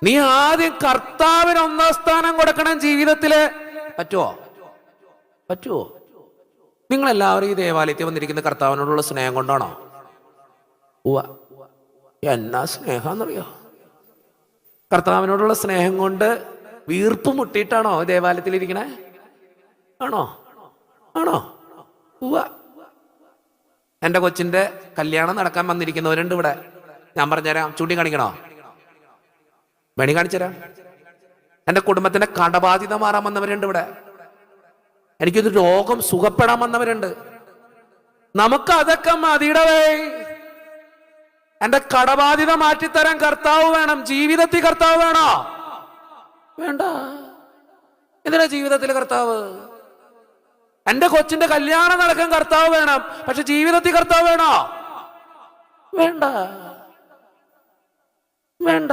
നീ ആദ്യം കർത്താവിന് ഒന്നാം സ്ഥാനം കൊടുക്കണം ജീവിതത്തില്. പറ്റുമോ? പറ്റുമോ? നിങ്ങളെല്ലാവരും ഈ ദേവാലയത്തിൽ വന്നിരിക്കുന്ന കർത്താവിനോടുള്ള സ്നേഹം കൊണ്ടാണോ? എന്നാ സ്നേഹാന്നറിയോ? കർത്താവിനോടുള്ള സ്നേഹം കൊണ്ട് വീർപ്പ് മുട്ടിയിട്ടാണോ ദേവാലയത്തിലിരിക്കണേ? ആണോ? ആണോ? എൻ്റെ കൊച്ചിൻ്റെ കല്യാണം നടക്കാൻ വന്നിരിക്കുന്നവരുണ്ട് ഇവിടെ. ഞാൻ പറഞ്ഞുതരാം, ചൂണ്ടി കാണിക്കണോ? വേണി കാണിച്ചുതരാം. എൻ്റെ കുടുംബത്തിന്റെ കടബാധ്യത മാറാൻ വന്നവരുണ്ട് ഇവിടെ. എനിക്കൊരു രോഗം സുഖപ്പെടാൻ വന്നവരുണ്ട്. നമുക്ക് അതൊക്കെ മതിയിടവേ. എന്റെ കടബാധ്യത മാറ്റിത്തരാൻ കർത്താവ് വേണം. ജീവിതത്തിൽ കർത്താവ് വേണോ? വേണ്ട. എന്തിനാ ജീവിതത്തിൽ കർത്താവ്? എന്റെ കൊച്ചിന്റെ കല്യാണം നടക്കാൻ കർത്താവ് വേണം, പക്ഷെ ജീവിതത്തിൽ കർത്താവ് വേണോ? വേണ്ട. വേണ്ട.